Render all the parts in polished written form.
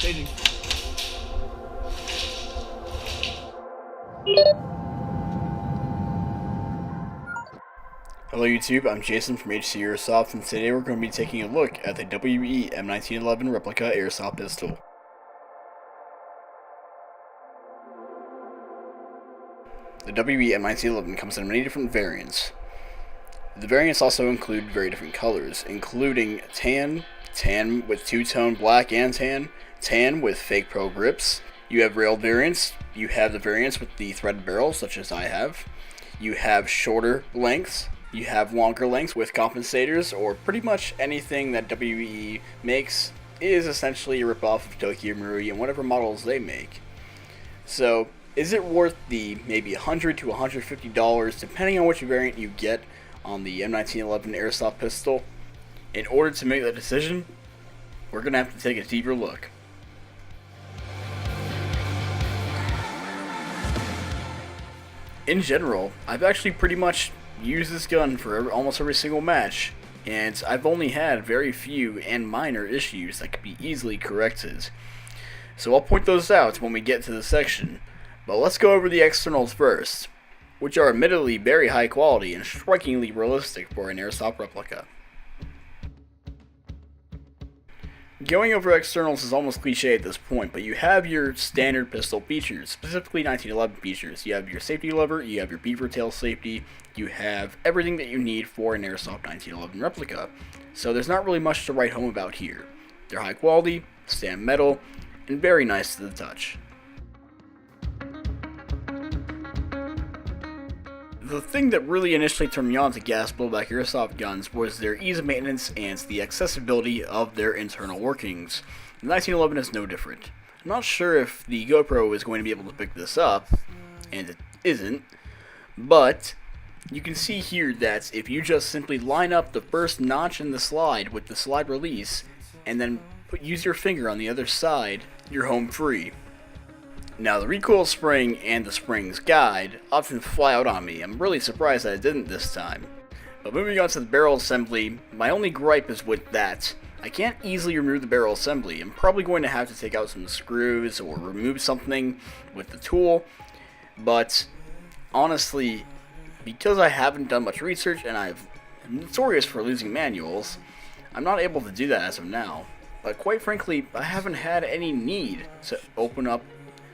staging. Hello YouTube, I'm Jason from HC Airsoft, and today we're going to be taking a look at the WE M1911 replica airsoft pistol. The WE M1911 comes in many different variants. The variants also include very different colors, including tan, tan with two-tone black and tan, tan with fake pro grips. You have railed variants, you have the variants with the threaded barrels such as I have. You have shorter lengths, you have longer lengths with compensators, or pretty much anything that WE makes is essentially a ripoff of Tokyo Marui and whatever models they make. So, is it worth the maybe $100 to $150, depending on which variant you get on the M1911 airsoft pistol? In order to make that decision, we're going to have to take a deeper look. In general, I've actually pretty much used this gun for almost every single match, and I've only had very few and minor issues that could be easily corrected. So I'll point those out when we get to the section, but let's go over the externals first, which are admittedly very high quality and strikingly realistic for an airsoft replica. Going over externals is almost cliche at this point, but you have your standard pistol features, specifically 1911 features. You have your safety lever, you have your beaver tail safety, you have everything that you need for an airsoft 1911 replica. So there's not really much to write home about here. They're high quality, stand metal, and very nice to the touch. The thing that really initially turned me on to gas blowback airsoft guns was their ease of maintenance and the accessibility of their internal workings. The 1911 is no different. I'm not sure if the GoPro is going to be able to pick this up, and it isn't, but you can see here that if you just simply line up the first notch in the slide with the slide release, and then use your finger on the other side, you're home free. Now, the recoil spring and the spring's guide often fly out on me. I'm really surprised that it didn't this time. But moving on to the barrel assembly, my only gripe is with that. I can't easily remove the barrel assembly. I'm probably going to have to take out some screws or remove something with the tool. But honestly, because I haven't done much research and I'm notorious for losing manuals, I'm not able to do that as of now. But quite frankly, I haven't had any need to open up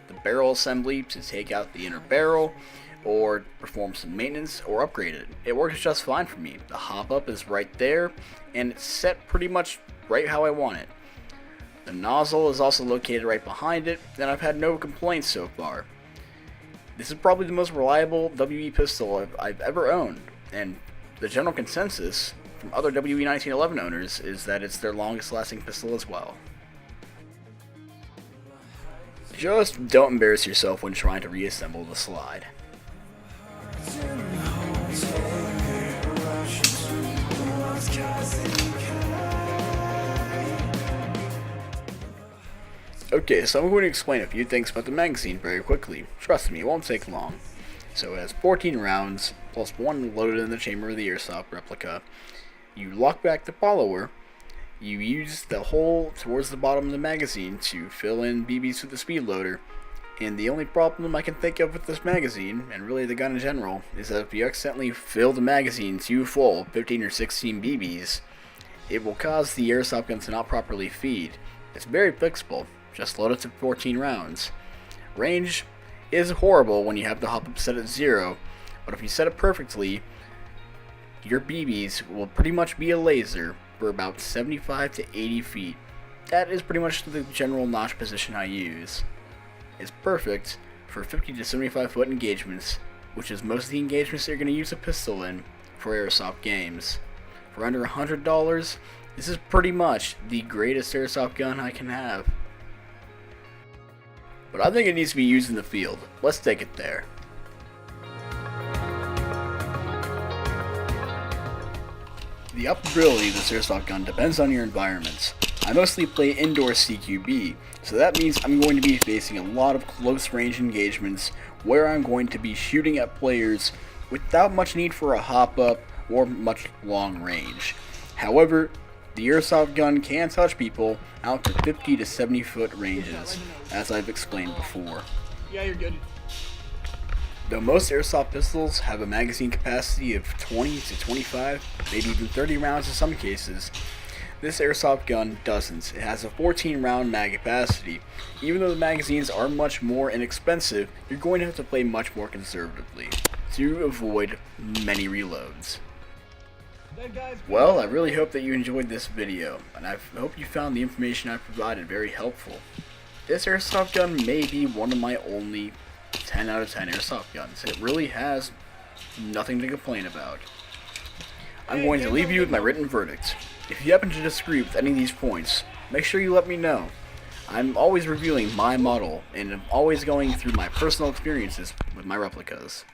the barrel assembly to take out the inner barrel or perform some maintenance or upgrade it. It works just fine for me. The hop up is right there and it's set pretty much right how I want it. The nozzle is also located right behind it, and I've had no complaints so far. This is probably the most reliable WE pistol I've ever owned, and the general consensus from other WE 1911 owners is that it's their longest lasting pistol as well. Just don't embarrass yourself when trying to reassemble the slide. Okay, so I'm going to explain a few things about the magazine very quickly. Trust me, it won't take long. So it has 14 rounds, plus 1 loaded in the chamber of the airsoft replica. You lock back the follower. You use the hole towards the bottom of the magazine to fill in BBs with the speed loader, and the only problem I can think of with this magazine, and really the gun in general, is that if you accidentally fill the magazine too full, 15 or 16 BBs, it will cause the airsoft gun to not properly feed. It's very fixable, just load it to 14 rounds. Range is horrible when you have the hop up set at 0, but if you set it perfectly, your BBs will pretty much be a laser for about 75 to 80 feet. That is pretty much the general notch position I use. It's perfect for 50 to 75 foot engagements, which is most of the engagements you're going to use a pistol in for airsoft games. For under $100, this is pretty much the greatest airsoft gun I can have. But I think it needs to be used in the field. Let's take it there. The operability of this airsoft gun depends on your environments. I mostly play indoor CQB, so that means I'm going to be facing a lot of close range engagements where I'm going to be shooting at players without much need for a hop up or much long range. However, The airsoft gun can touch people out to 50 to 70 foot ranges, as I've explained before. Yeah, you're good. Though most airsoft pistols have a magazine capacity of 20 to 25, maybe even 30 rounds in some cases, this airsoft gun doesn't. It has a 14 round mag capacity. Even though the magazines are much more inexpensive, you're going to have to play much more conservatively to avoid many reloads. Well, I really hope that you enjoyed this video, and I hope you found the information I provided very helpful. This airsoft gun may be one of my only 10 out of 10 airsoft guns. It really has nothing to complain about. I'm going to leave you with my written verdict. If you happen to disagree with any of these points, make sure you let me know. I'm always reviewing my model, and I'm always going through my personal experiences with my replicas.